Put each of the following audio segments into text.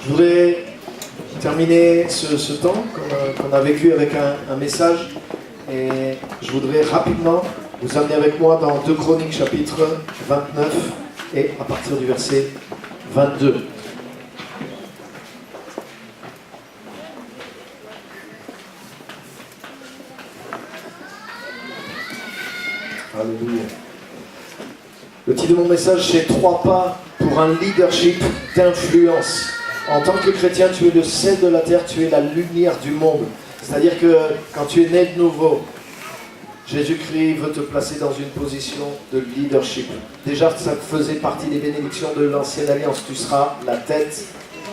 Je voudrais terminer ce temps qu'on a vécu avec un message et je voudrais rapidement vous amener avec moi dans 2 Chroniques chapitre 29 et à partir du verset 22. Alléluia. Le titre de mon message, c'est 3 pas pour un leadership d'influence. En tant que chrétien, tu es le sel de la terre, tu es la lumière du monde. C'est-à-dire que quand tu es né de nouveau, Jésus-Christ veut te placer dans une position de leadership. Déjà, ça faisait partie des bénédictions de l'ancienne alliance. Tu seras la tête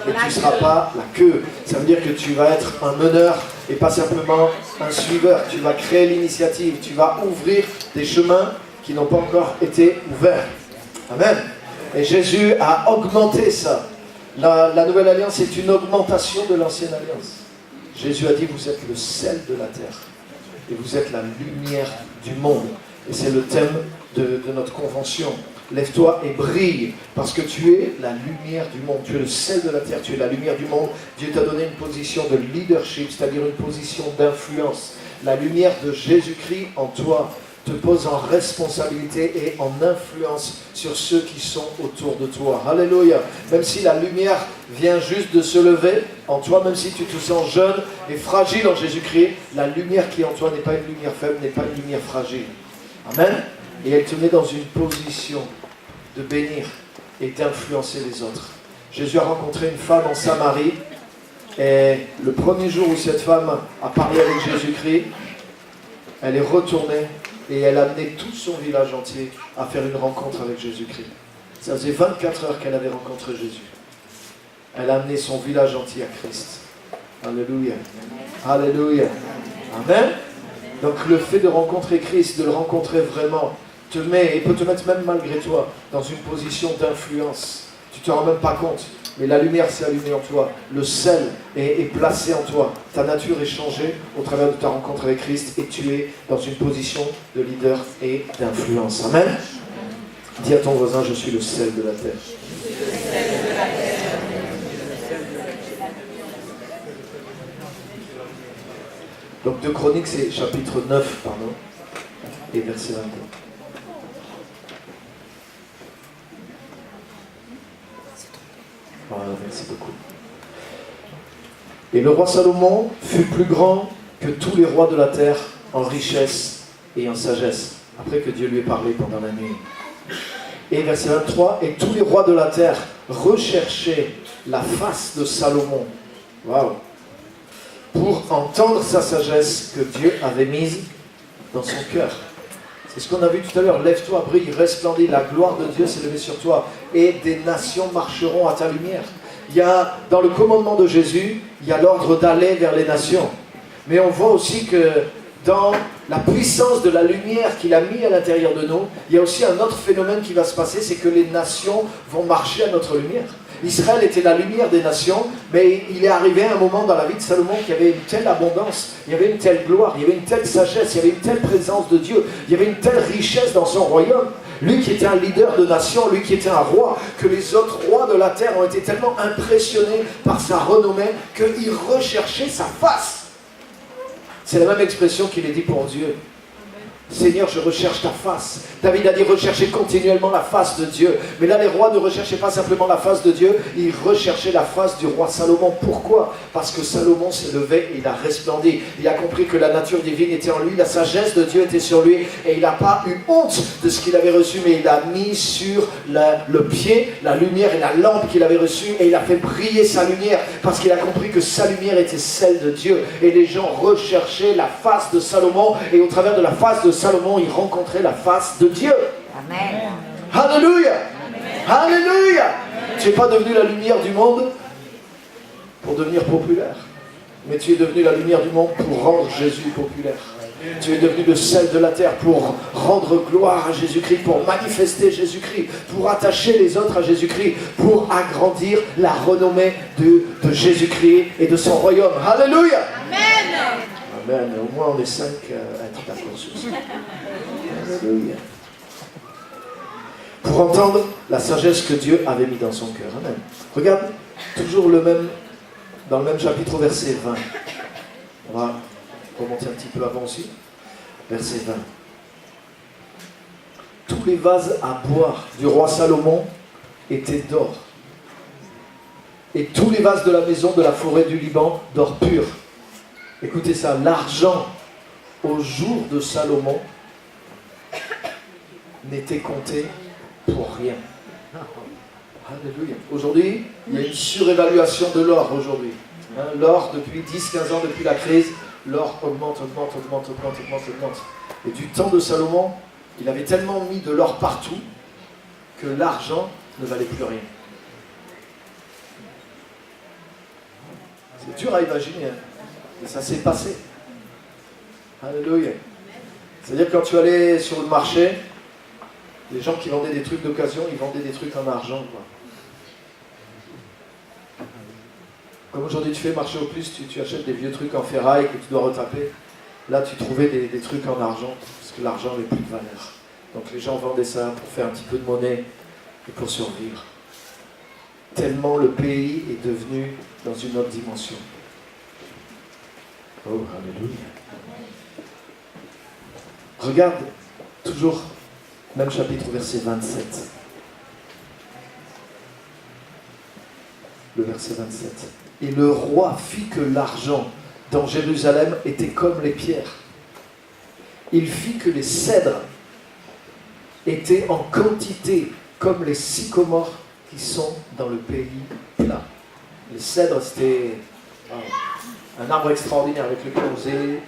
et tu ne seras pas la queue. Ça veut dire que tu vas être un meneur et pas simplement un suiveur. Tu vas créer l'initiative, tu vas ouvrir des chemins qui n'ont pas encore été ouverts. Amen. Et Jésus a augmenté ça. La nouvelle alliance est une augmentation de l'ancienne alliance. Jésus a dit, vous êtes le sel de la terre. Et vous êtes la lumière du monde. Et c'est le thème de notre convention. Lève-toi et brille, parce que tu es la lumière du monde. Tu es le sel de la terre, tu es la lumière du monde. Dieu t'a donné une position de leadership, c'est-à-dire une position d'influence. La lumière de Jésus-Christ en toi te pose en responsabilité et en influence sur ceux qui sont autour de toi. Alléluia. Même si la lumière vient juste de se lever en toi, même si tu te sens jeune et fragile en Jésus-Christ, la lumière qui est en toi n'est pas une lumière faible, n'est pas une lumière fragile. Amen. Et elle te met dans une position de bénir et d'influencer les autres. Jésus a rencontré une femme en Samarie et le premier jour où cette femme a parlé avec Jésus-Christ, elle est retournée et elle a amené tout son village entier à faire une rencontre avec Jésus-Christ. Ça faisait 24 heures qu'elle avait rencontré Jésus. Elle a amené son village entier à Christ. Alléluia. Alléluia. Amen. Donc le fait de rencontrer Christ, de le rencontrer vraiment, te met, et peut te mettre même malgré toi, dans une position d'influence. Tu ne te rends même pas compte. Mais la lumière s'est allumée en toi, le sel est placé en toi, ta nature est changée au travers de ta rencontre avec Christ et tu es dans une position de leader et d'influence. Amen. Dis à ton voisin, je suis le sel de la terre. Donc 2 Chroniques, c'est chapitre 9, pardon, et verset 22. Voilà, merci beaucoup. Et le roi Salomon fut plus grand que tous les rois de la terre en richesse et en sagesse. Après que Dieu lui ait parlé pendant la nuit. Et verset 23, et tous les rois de la terre recherchaient la face de Salomon. Waouh! Pour entendre sa sagesse que Dieu avait mise dans son cœur. C'est ce qu'on a vu tout à l'heure. Lève-toi, brille, resplendis. La gloire de Dieu s'est levée sur toi. Et des nations marcheront à ta lumière. Il y a, dans le commandement de Jésus, il y a l'ordre d'aller vers les nations. Mais on voit aussi que dans la puissance de la lumière qu'il a mis à l'intérieur de nous, il y a aussi un autre phénomène qui va se passer, c'est que les nations vont marcher à notre lumière. Israël était la lumière des nations, mais il est arrivé un moment dans la vie de Salomon qu'il y avait une telle abondance, il y avait une telle gloire, il y avait une telle sagesse, il y avait une telle présence de Dieu, il y avait une telle richesse dans son royaume. Lui qui était un leader de nation, lui qui était un roi, que les autres rois de la terre ont été tellement impressionnés par sa renommée qu'ils recherchaient sa face. C'est la même expression qu'il est dit pour Dieu. Seigneur, je recherche ta face. David a dit rechercher continuellement la face de Dieu. Mais là, les rois ne recherchaient pas simplement la face de Dieu, ils recherchaient la face du roi Salomon. Pourquoi? Parce que Salomon s'est levé et il a resplendi. Il a compris que la nature divine était en lui, la sagesse de Dieu était sur lui, et il n'a pas eu honte de ce qu'il avait reçu, mais il a mis sur le pied la lumière et la lampe qu'il avait reçue, et il a fait briller sa lumière, parce qu'il a compris que sa lumière était celle de Dieu. Et les gens recherchaient la face de Salomon, et au travers de la face de Salomon, il rencontrait la face de Dieu. Amen. Alléluia. Alléluia. Tu n'es pas devenu la lumière du monde pour devenir populaire, mais tu es devenu la lumière du monde pour rendre Jésus populaire. Tu es devenu le sel de la terre pour rendre gloire à Jésus-Christ, pour manifester Jésus-Christ, pour attacher les autres à Jésus-Christ, pour agrandir la renommée de Jésus-Christ et de son royaume. Alléluia. Amen. Amen. Au moins on est 5 à être d'accord sur ça. Alléluia. Pour entendre la sagesse que Dieu avait mis dans son cœur. Amen. Regarde Toujours dans le même chapitre, verset 20. On va remonter un petit peu avant aussi. Verset 20. Tous les vases à boire du roi Salomon étaient d'or. Et tous les vases de la maison de la forêt du Liban d'or pur. Écoutez ça, l'argent au jour de Salomon n'était compté pour rien. Alléluia. Aujourd'hui, il y a une surévaluation de l'or aujourd'hui. L'or, depuis 10-15 ans, depuis la crise, l'or augmente. Et du temps de Salomon, il avait tellement mis de l'or partout que l'argent ne valait plus rien. C'est dur à imaginer, mais ça s'est passé. Alléluia. C'est-à-dire quand tu allais sur le marché, les gens qui vendaient des trucs d'occasion, ils vendaient des trucs en argent, quoi. Comme aujourd'hui tu fais marché au plus, tu achètes des vieux trucs en ferraille que tu dois retaper. Là tu trouvais des trucs en argent, parce que l'argent n'avait plus de valeur. Donc les gens vendaient ça pour faire un petit peu de monnaie et pour survivre. Tellement le pays est devenu dans une autre dimension. Oh, alléluia. Regarde, toujours, même chapitre, verset 27. Le verset 27. Et le roi fit que l'argent dans Jérusalem était comme les pierres. Il fit que les cèdres étaient en quantité comme les sycomores qui sont dans le pays plat. Les cèdres, c'était un arbre extraordinaire avec lequel on faisait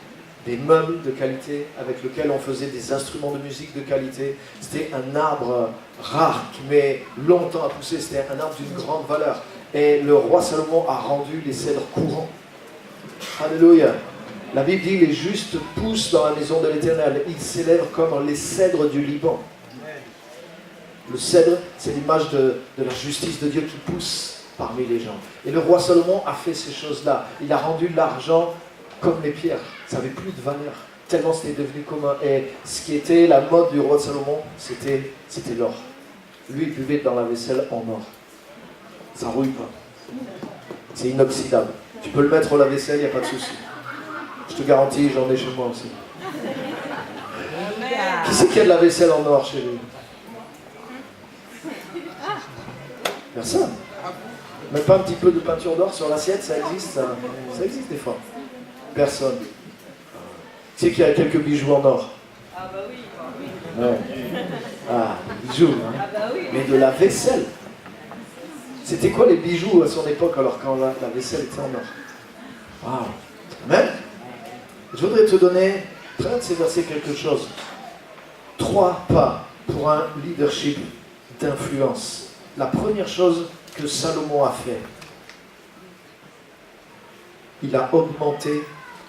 des meubles de qualité, avec lequel on faisait des instruments de musique de qualité. C'était un arbre rare qui met longtemps à pousser, c'était un arbre d'une grande valeur. Et le roi Salomon a rendu les cèdres courants. Alléluia. La Bible dit, les justes poussent dans la maison de l'Éternel. Ils s'élèvent comme les cèdres du Liban. Le cèdre, c'est l'image de la justice de Dieu qui pousse parmi les gens. Et le roi Salomon a fait ces choses-là. Il a rendu l'argent comme les pierres. Ça n'avait plus de valeur. Tellement c'était devenu commun. Et ce qui était la mode du roi Salomon, c'était l'or. Lui, il buvait dans la vaisselle en or. Ça rouille pas. C'est inoxydable. Tu peux le mettre au lave-vaisselle, il n'y a pas de souci. Je te garantis, j'en ai chez moi aussi. Qui c'est qui a de la vaisselle en or chez lui? Personne. Même pas un petit peu de peinture d'or sur l'assiette, ça existe, ça existe des fois. Personne. Tu sais qu'il y a quelques bijoux en or. Ah bah oui. Ouais. Ah, bijoux, hein. Ah bah oui. Mais de la vaisselle. C'était quoi les bijoux à son époque alors quand la vaisselle était en or? Waouh. Amen. Je voudrais te donner, près de ces versets, quelque chose. 3 pas pour un leadership d'influence. La première chose que Salomon a fait, il a augmenté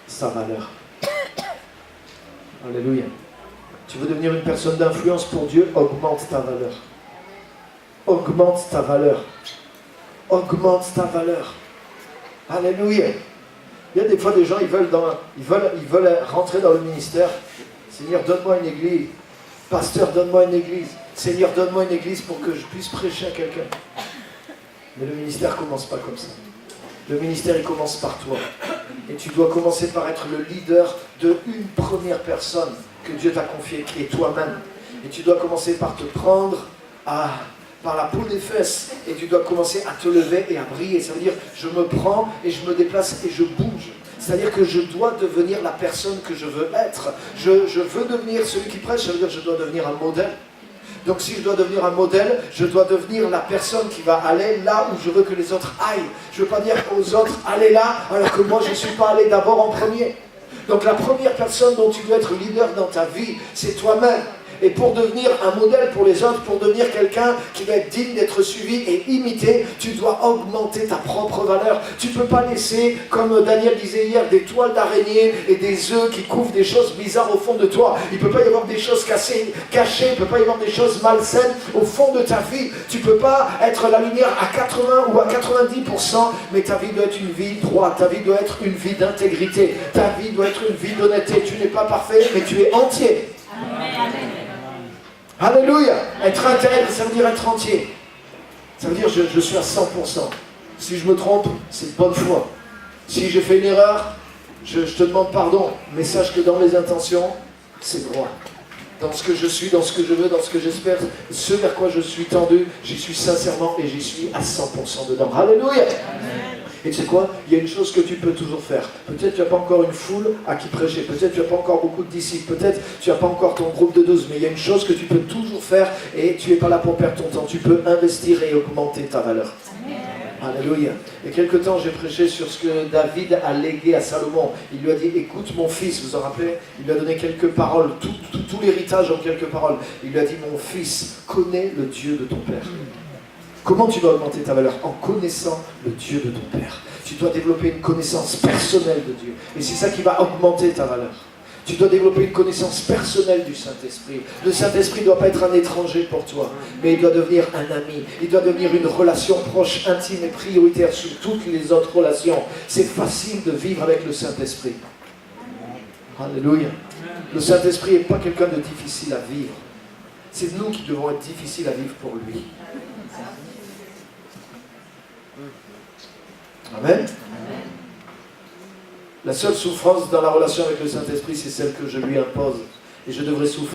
sa valeur. Alléluia. Tu veux devenir une personne d'influence pour Dieu, augmente ta valeur. Augmente ta valeur. Augmente ta valeur. Alléluia. Il y a des fois des gens, ils veulent rentrer dans le ministère. Seigneur, donne-moi une église. Pasteur, donne-moi une église. Seigneur, donne-moi une église pour que je puisse prêcher à quelqu'un. Mais le ministère ne commence pas comme ça. Le ministère, il commence par toi. Et tu dois commencer par être le leader de une première personne que Dieu t'a confiée, qui est toi-même. Et tu dois commencer par te prendre par la peau des fesses. Et tu dois commencer à te lever et à briller. Ça veut dire, je me prends et je me déplace et je bouge. C'est-à-dire que je dois devenir la personne que je veux être. Je veux devenir celui qui prêche, ça veut dire que je dois devenir un modèle. Donc si je dois devenir un modèle, je dois devenir la personne qui va aller là où je veux que les autres aillent. Je ne veux pas dire aux autres, allez là, alors que moi je ne suis pas allé d'abord en premier. Donc la première personne dont tu dois être leader dans ta vie, c'est toi-même. Et pour devenir un modèle pour les autres, pour devenir quelqu'un qui va être digne d'être suivi et imité, tu dois augmenter ta propre valeur. Tu ne peux pas laisser, comme Daniel disait hier, des toiles d'araignée et des œufs qui couvrent des choses bizarres au fond de toi. Il ne peut pas y avoir des choses cachées, il ne peut pas y avoir des choses malsaines au fond de ta vie. Tu ne peux pas être la lumière à 80 ou à 90%, mais ta vie doit être une vie droite, ta vie doit être une vie d'intégrité, ta vie doit être une vie d'honnêteté. Tu n'es pas parfait, mais tu es entier. Amen. Alléluia. Être intègre, ça veut dire être entier. Ça veut dire je suis à 100%. Si je me trompe, c'est de bonne foi. Si j'ai fait une erreur, je te demande pardon. Mais sache que dans mes intentions, c'est droit. Dans ce que je suis, dans ce que je veux, dans ce que j'espère, ce vers quoi je suis tendu, j'y suis sincèrement et j'y suis à 100% dedans. Alléluia. Et tu sais quoi? Il y a une chose que tu peux toujours faire. Peut-être tu n'as pas encore une foule à qui prêcher. Peut-être tu n'as pas encore beaucoup de disciples. Peut-être tu n'as pas encore ton groupe de 12. Mais il y a une chose que tu peux toujours faire et tu n'es pas là pour perdre ton temps. Tu peux investir et augmenter ta valeur. Alléluia. Il y a quelque temps, j'ai prêché sur ce que David a légué à Salomon. Il lui a dit, écoute mon fils, vous vous en rappelez? Il lui a donné quelques paroles, tout l'héritage en quelques paroles. Il lui a dit, mon fils, connais le Dieu de ton père. Comment tu dois augmenter ta valeur? En connaissant le Dieu de ton père. Tu dois développer une connaissance personnelle de Dieu. Et c'est ça qui va augmenter ta valeur. Tu dois développer une connaissance personnelle du Saint-Esprit. Le Saint-Esprit ne doit pas être un étranger pour toi, mais il doit devenir un ami. Il doit devenir une relation proche, intime et prioritaire sur toutes les autres relations. C'est facile de vivre avec le Saint-Esprit. Alléluia. Le Saint-Esprit n'est pas quelqu'un de difficile à vivre. C'est nous qui devons être difficiles à vivre pour lui. Amen. La seule souffrance dans la relation avec le Saint-Esprit, c'est celle que je lui impose. Et je devrais souffrir.